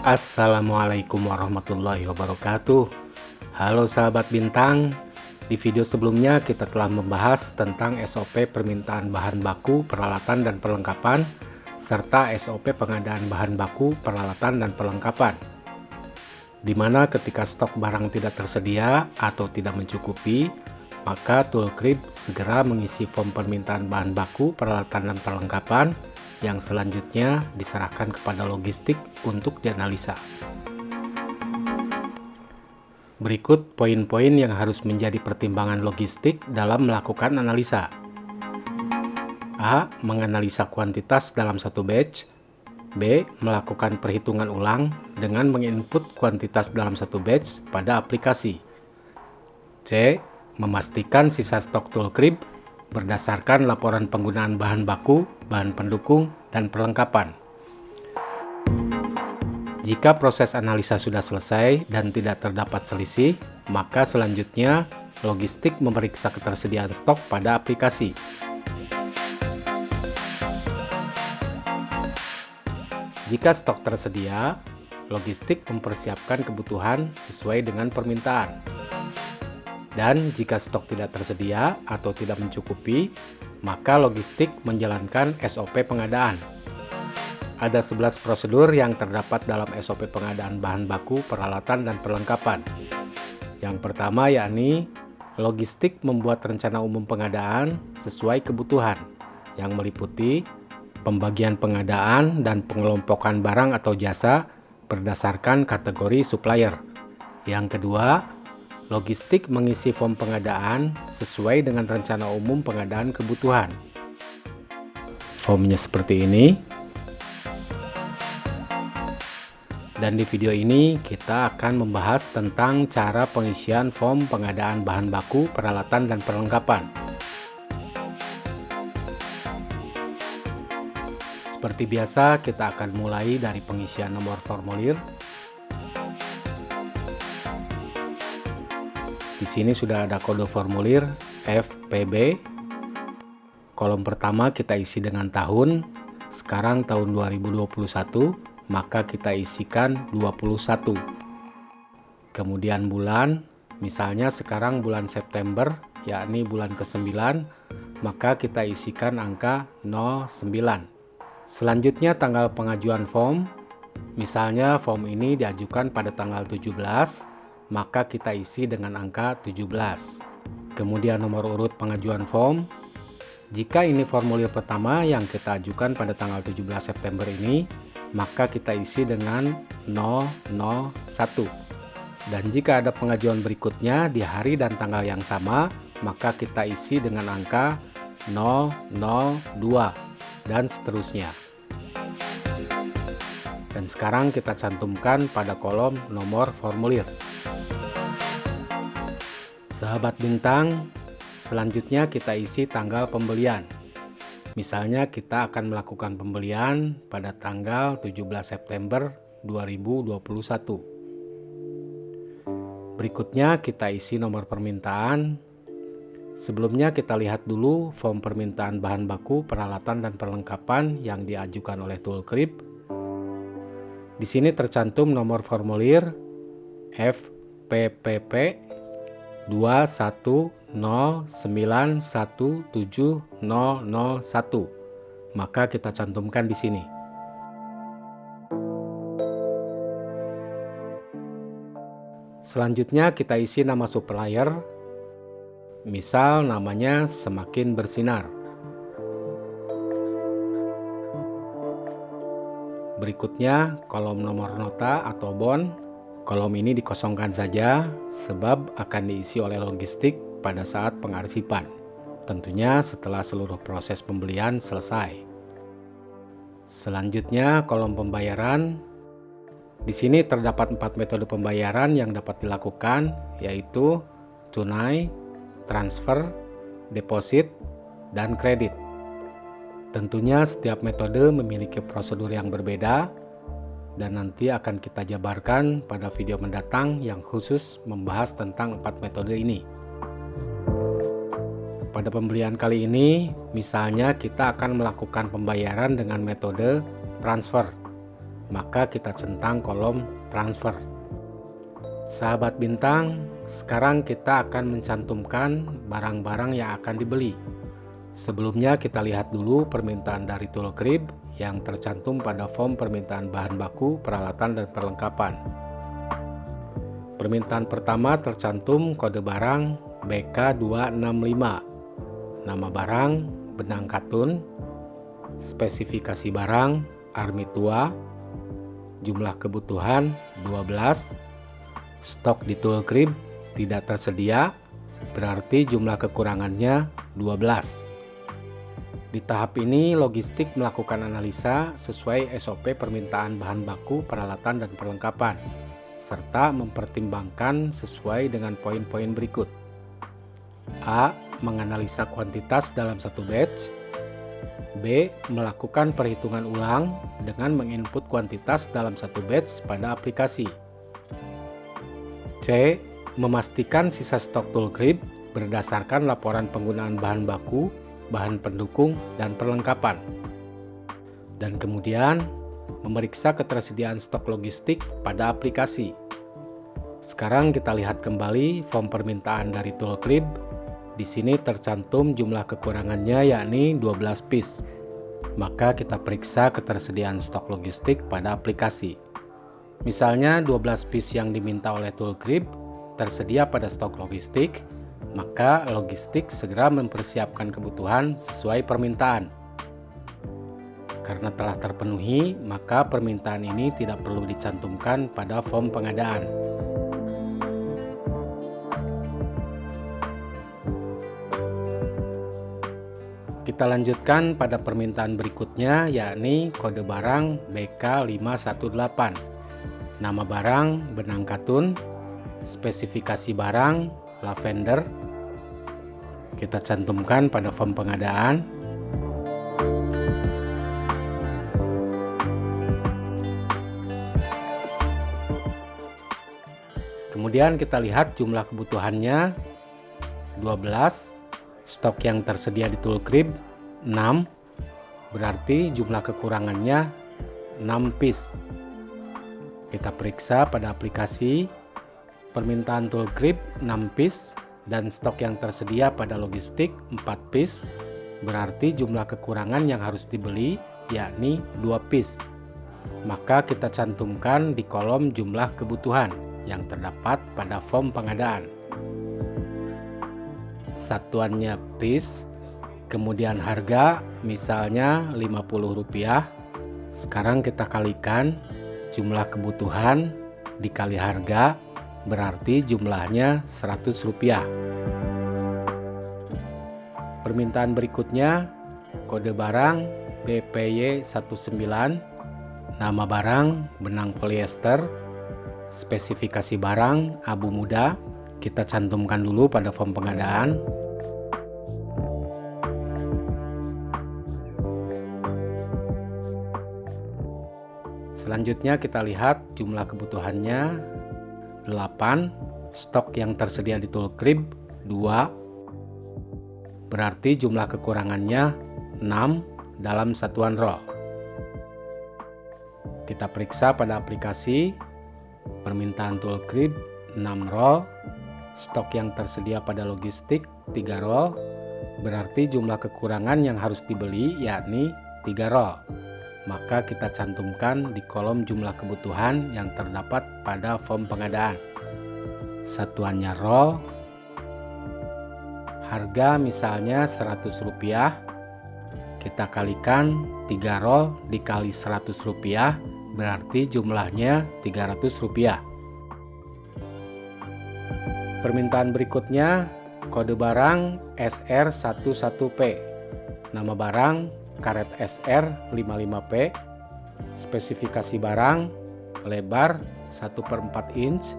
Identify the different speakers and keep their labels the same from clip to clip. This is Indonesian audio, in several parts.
Speaker 1: Assalamualaikum warahmatullahi wabarakatuh. Halo sahabat bintang. Di video sebelumnya kita telah membahas tentang SOP permintaan bahan baku, peralatan dan perlengkapan serta SOP pengadaan bahan baku, peralatan dan perlengkapan. Di mana ketika stok barang tidak tersedia atau tidak mencukupi, maka Toolcrib segera mengisi form permintaan bahan baku, peralatan dan perlengkapan yang selanjutnya diserahkan kepada logistik untuk dianalisa. Berikut poin-poin yang harus menjadi pertimbangan logistik dalam melakukan analisa. A. Menganalisa kuantitas dalam satu batch. B. Melakukan perhitungan ulang dengan menginput kuantitas dalam satu batch pada aplikasi. C. Memastikan sisa stok Toolcrib berdasarkan laporan penggunaan bahan baku, bahan pendukung, dan perlengkapan. Jika proses analisa sudah selesai dan tidak terdapat selisih, maka selanjutnya logistik memeriksa ketersediaan stok pada aplikasi. Jika stok tersedia, logistik mempersiapkan kebutuhan sesuai dengan permintaan. Dan jika stok tidak tersedia atau tidak mencukupi, maka logistik menjalankan SOP pengadaan. Ada 11 prosedur yang terdapat dalam SOP pengadaan bahan baku, peralatan, dan perlengkapan. Yang pertama yakni logistik membuat rencana umum pengadaan sesuai kebutuhan, yang meliputi pembagian pengadaan dan pengelompokan barang atau jasa berdasarkan kategori supplier. Yang kedua, logistik mengisi form pengadaan sesuai dengan rencana umum pengadaan kebutuhan. Formnya seperti ini. Dan di video ini kita akan membahas tentang cara pengisian form pengadaan bahan baku, peralatan, dan perlengkapan. Seperti biasa, kita akan mulai dari pengisian nomor formulir. Di sini sudah ada kode formulir FPB. Kolom pertama kita isi dengan tahun. Sekarang tahun 2021, maka kita isikan 21. Kemudian bulan, misalnya sekarang bulan September, yakni bulan ke-9, maka kita isikan angka 09. Selanjutnya tanggal pengajuan form. Misalnya form ini diajukan pada tanggal 17, maka kita isi dengan angka 17. Kemudian nomor urut pengajuan form. Jika ini formulir pertama yang kita ajukan pada tanggal 17 September ini, maka kita isi dengan 001. Dan jika ada pengajuan berikutnya di hari dan tanggal yang sama, maka kita isi dengan angka 002 dan seterusnya. Dan sekarang kita cantumkan pada kolom nomor formulir. Sahabat bintang, selanjutnya kita isi tanggal pembelian. Misalnya kita akan melakukan pembelian pada tanggal 17 September 2021. Berikutnya kita isi nomor permintaan. Sebelumnya kita lihat dulu form permintaan bahan baku, peralatan, dan perlengkapan yang diajukan oleh Toolcrib. Di sini tercantum nomor formulir FPPP 210917001. Maka kita cantumkan di sini. Selanjutnya kita isi nama supplier. Misal namanya Semakin Bersinar. Berikutnya kolom nomor nota atau bon. Kolom ini dikosongkan saja sebab akan diisi oleh logistik pada saat pengarsipan. Tentunya setelah seluruh proses pembelian selesai. Selanjutnya kolom pembayaran. Di sini terdapat 4 metode pembayaran yang dapat dilakukan, yaitu tunai, transfer, deposit, dan kredit. Tentunya setiap metode memiliki prosedur yang berbeda, dan nanti akan kita jabarkan pada video mendatang yang khusus membahas tentang 4 metode ini. Pada pembelian kali ini, misalnya kita akan melakukan pembayaran dengan metode transfer. maka kita centang kolom transfer. Sahabat bintang, sekarang kita akan mencantumkan barang-barang yang akan dibeli. Sebelumnya kita lihat dulu permintaan dari Tool Crib yang tercantum pada form permintaan bahan baku, peralatan, dan perlengkapan. Permintaan pertama tercantum kode barang BK265, nama barang benang katun, spesifikasi barang army tua, jumlah kebutuhan 12, stok di Tool Crib tidak tersedia, berarti jumlah kekurangannya 12. Di tahap ini, logistik melakukan analisa sesuai SOP permintaan bahan baku, peralatan, dan perlengkapan, serta mempertimbangkan sesuai dengan poin-poin berikut. A. Menganalisa kuantitas dalam satu batch. B. Melakukan perhitungan ulang dengan menginput kuantitas dalam satu batch pada aplikasi. C. Memastikan sisa stok Tool Crib berdasarkan laporan penggunaan bahan baku, bahan pendukung, dan perlengkapan. Dan kemudian, memeriksa ketersediaan stok logistik pada aplikasi. Sekarang kita lihat kembali form permintaan dari Tool Crib. Di sini tercantum jumlah kekurangannya yakni 12 piece. Maka kita periksa ketersediaan stok logistik pada aplikasi. Misalnya 12 piece yang diminta oleh Tool Crib tersedia pada stok logistik, maka logistik segera mempersiapkan kebutuhan sesuai permintaan. Karena telah terpenuhi, maka permintaan ini tidak perlu dicantumkan pada form pengadaan. Kita lanjutkan pada permintaan berikutnya, yakni kode barang BK518, nama barang benang katun, spesifikasi barang lavender. Kita cantumkan pada form pengadaan. Kemudian kita lihat jumlah kebutuhannya 12, stok yang tersedia di Tool Crib 6, berarti jumlah kekurangannya 6 piece. Kita periksa pada aplikasi. Permintaan Tool Crib 6 piece dan stok yang tersedia pada logistik 4 piece, berarti jumlah kekurangan yang harus dibeli yakni 2 piece. Maka kita cantumkan di kolom jumlah kebutuhan yang terdapat pada form pengadaan. Satuannya piece, kemudian harga misalnya Rp50. Sekarang kita kalikan jumlah kebutuhan dikali harga, berarti jumlahnya Rp100. Permintaan berikutnya kode barang BPY19, nama barang benang polyester, spesifikasi barang abu muda. Kita cantumkan dulu pada form pengadaan. Selanjutnya kita lihat jumlah kebutuhannya 8, stok yang tersedia di Tool Crib 2, berarti jumlah kekurangannya 6 dalam satuan roll. Kita periksa pada aplikasi. Permintaan Tool Crib 6 roll, stok yang tersedia pada logistik 3 roll, berarti jumlah kekurangan yang harus dibeli yakni 3 roll. Maka kita cantumkan di kolom jumlah kebutuhan yang terdapat pada form pengadaan. Satuannya roll, harga misalnya Rp100, kita kalikan 3 roll dikali Rp100, berarti jumlahnya Rp300. Permintaan berikutnya kode barang SR11P, nama barang karet SR55P, spesifikasi barang lebar 1/4 inch,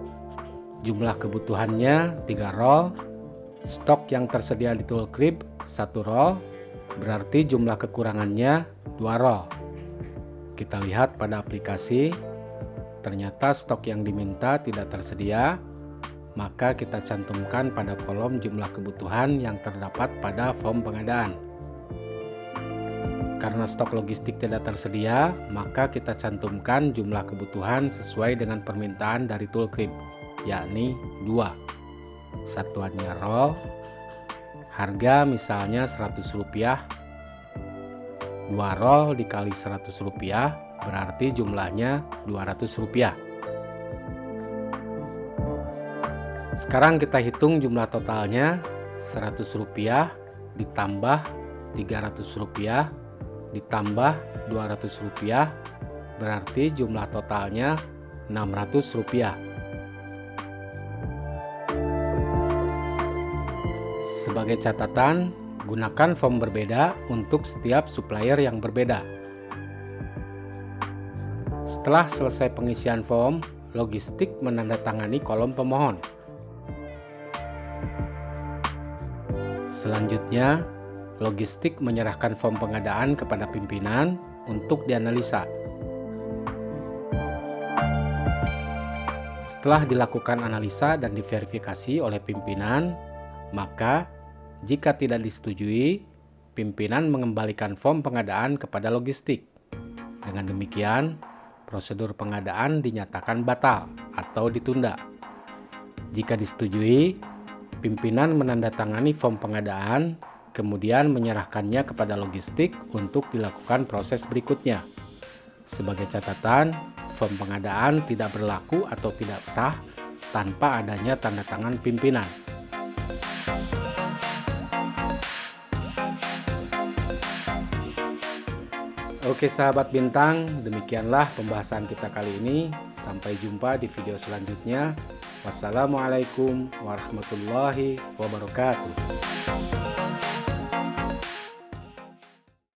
Speaker 1: jumlah kebutuhannya 3 roll, stok yang tersedia di Tool Crib 1 roll, berarti jumlah kekurangannya 2 roll. Kita lihat pada aplikasi, ternyata stok yang diminta tidak tersedia, maka kita cantumkan pada kolom jumlah kebutuhan yang terdapat pada form pengadaan. Karena stok logistik tidak tersedia, maka kita cantumkan jumlah kebutuhan sesuai dengan permintaan dari Toolcrip, yakni 2. Satuannya roll, harga misalnya Rp100, 2 roll dikali Rp100 berarti jumlahnya Rp200. Sekarang kita hitung jumlah totalnya, Rp100 ditambah Rp300 ditambah Rp200 berarti jumlah totalnya Rp600. Sebagai catatan, gunakan form berbeda untuk setiap supplier yang berbeda. Setelah selesai pengisian form, logistik menandatangani kolom pemohon. Selanjutnya, logistik menyerahkan form pengadaan kepada pimpinan untuk dianalisa. Setelah dilakukan analisa dan diverifikasi oleh pimpinan, maka jika tidak disetujui, pimpinan mengembalikan form pengadaan kepada logistik. Dengan demikian, prosedur pengadaan dinyatakan batal atau ditunda. Jika disetujui, pimpinan menandatangani form pengadaan, kemudian menyerahkannya kepada logistik untuk dilakukan proses berikutnya. Sebagai catatan, form pengadaan tidak berlaku atau tidak sah tanpa adanya tanda tangan pimpinan. Oke sahabat bintang, demikianlah pembahasan kita kali ini. Sampai jumpa di video selanjutnya. Wassalamualaikum warahmatullahi wabarakatuh.